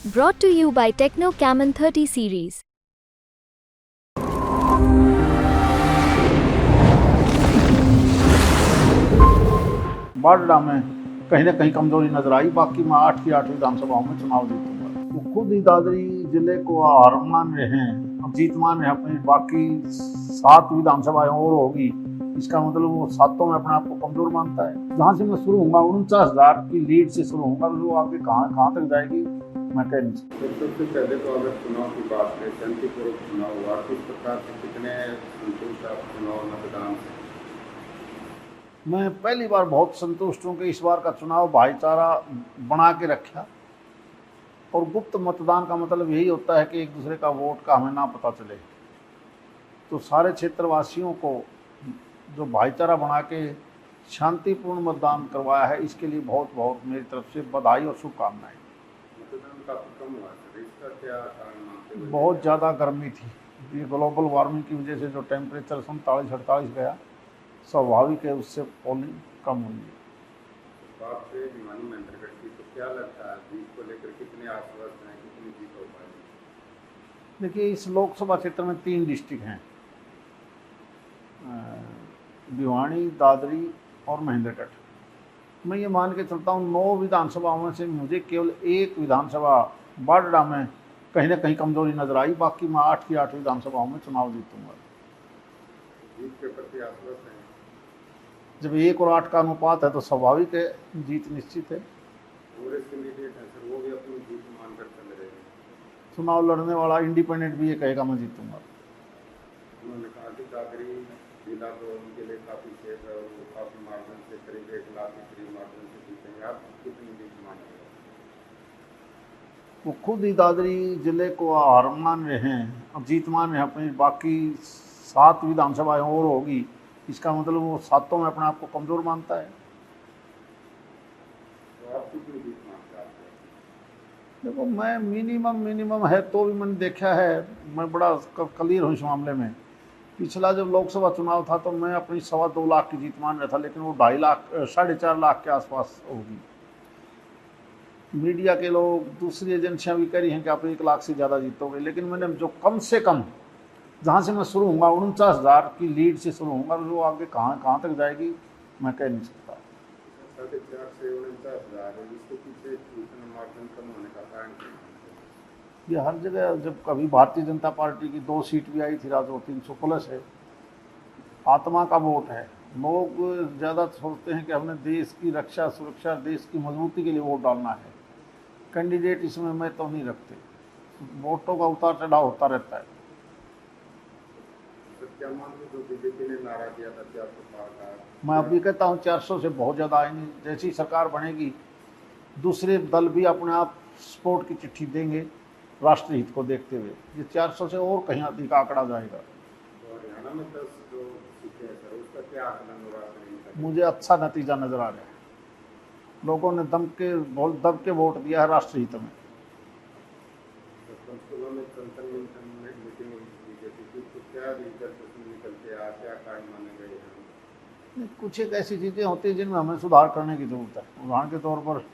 Brought to you by Techno Camon 30 series. बारडा में कहीं ना कहीं कमजोरी नजर आई। बाकी मैं 8 की 8 विधानसभाओं में चुनाव जीतूंगा। वो खुद ही दादरी जिले को हार मान रहे हैं, अब जीत मान रहे हैं अपनी। बाकी 7 विधानसभाएं और होगी, इसका मतलब वो 7 में अपने आप को कमजोर मानता है। जहाँ से मैं शुरू होऊंगा 49,000 की लीड से शुरू होऊंगा, वो आगे कहाँ तक जाएगी मैं कह नहीं सकता। तो सबसे पहले तो अगर चुनाव की बात करें, शांतिपूर्वक चुनाव हुआ, किस प्रकार से कितने संतुष्ट आप चुनाव मतदान से? मैं पहली बार बहुत संतुष्ट हूँ कि इस बार का चुनाव भाईचारा बना के रखा। और गुप्त मतदान का मतलब यही होता है कि एक दूसरे का वोट का हमें ना पता चले। तो सारे क्षेत्रवासियों को जो भाईचारा बना के शांतिपूर्ण मतदान करवाया है, इसके लिए बहुत बहुत मेरी तरफ से बधाई और शुभकामनाएं। मतदान काफी कम हुआ सर, इसका क्या कारण मानते हो? बहुत ज़्यादा गर्मी थी। ये ग्लोबल वार्मिंग की वजह से जो टेम्परेचर 47-48 गया, स्वाभाविक है उससे पोलिंग कम हुई है। बात से भिवानी मंत्रिगढ़ की, तो क्या लगता है जीत को लेकर कितने आश्वस्त हैं, कितनी जीत हो पाएगी? देखिए, इस लोकसभा क्षेत्र में 3 डिस्ट्रिक्ट हैं, भिवानी, दादरी और महेंद्रगढ़। मैं ये मान के चलता हूँ 9 विधानसभाओं में से मुझे केवल 1 विधानसभा बारडा में कहीं ना कहीं कमजोरी नजर आई। बाकी मैं 8 की 8 विधानसभाओं में चुनाव जीतूंगा। जीत के प्रति आश्वस्त हैं? जब 1 और 8 का अनुपात है तो स्वाभाविक है, जीत निश्चित है। कांग्रेस कैंडिडेट हैं सर, वो भी अपनी जीत मानकर चल रहे हैं। चुनाव लड़ने वाला इंडिपेंडेंट भी ये कहेगा मैं जीतूंगा। उन्होंने कहा कि दादरी जिला तो उनके लिए काफी सेफ है और वो काफी मार्जिन से, करीब 1 लाख के करीब मार्जिन से जीतेंगे। आप कितनी जीत मान रहे हो? वो खुद ही दादरी जिले को हार मान रहे हैं, अब जीत मान रहे हैं अपनी। बाकी 7 विधानसभाएं और होगी, इसका मतलब वो 7 में अपने आप को कमजोर मानता है। तो आप कितनी जीत मानते हैं? देखो, मैं मिनिमम है तो भी मैंने देखा है, मैं बड़ा क्लियर हूँ इस मामले में। पिछला जब लोकसभा चुनाव था तो मैं अपनी 2.25 लाख की जीत मान रहा था, लेकिन वो 2.5 लाख 4.5 लाख के आसपास होगी। मीडिया के लोग, दूसरी एजेंसियां भी कह रही हैं कि आप 1 लाख से ज़्यादा जीतोगे, लेकिन मैंने जो कम से कम जहाँ से मैं शुरू होऊंगा 49,000 की लीड से शुरू होऊंगा, वो आगे कहाँ तक जाएगी मैं कह नहीं सकता। 4.5 से 49,000 है, इसके पीछे इतना मार्जिन कम होने का कारण क्या है? ये हर जगह, जब कभी भारतीय जनता पार्टी की 2 सीट भी आई थी, राजो 300 प्लस है। आत्मा का वोट है। लोग ज़्यादा सोचते हैं कि हमने देश की रक्षा, सुरक्षा, देश की मजबूती के लिए वोट डालना है। कैंडिडेट इसमें मैं तो नहीं रखते, वोटों का उतार चढ़ाव होता रहता है। सर क्या मानते हो, बीजेपी ने नारा दिया था कि आपको पार का? मैं अभी कहता हूँ 400 से बहुत ज़्यादा आएंगे। जैसी सरकार बनेगी, दूसरे दल भी अपने आप सपोर्ट की चिट्ठी देंगे राष्ट्र हित को देखते हुए। ये 400 से और कहीं अधिक आंकड़ा जाएगा। तो हरियाणा में 10 जो सीटें हैं सर, उसका क्या आकलन हो रहा है? मुझे अच्छा नतीजा नज़र आ रहा है। लोगों ने बहुत दब के वोट दिया है राष्ट्र हित में। पंचकुला में संतन मीटिंग हुई बीजेपी की, तो क्या रिजल्ट उसमें निकल के आया, क्या कारण माने गए हैं? कुछ एक ऐसी चीज़ें होती हैं जिनमें हमें सुधार करने की ज़रूरत है। उदाहरण के तौर पर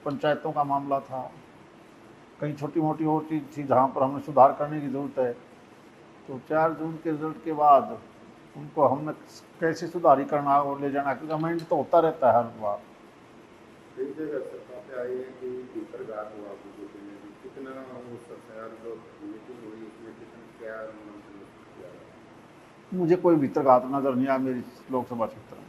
पंचायतों का मामला था, कहीं छोटी मोटी और चीज़ थी जहाँ पर हमें सुधार करने की ज़रूरत है। तो 4 जून के रिजल्ट के बाद उनको हमने कैसे सुधारी करना और ले जाना, क्योंकि अमेंड तो होता रहता है हर बार। कई जगह सरकार आई है कि भीतरघात हुआ बीजेपी में भी, कितना वो सरकार जो मीटिंग हुई उसमें कितना क्या मंथन किया? मुझे कोई भीतरघात नज़र नहीं आया मेरी लोकसभा क्षेत्र में।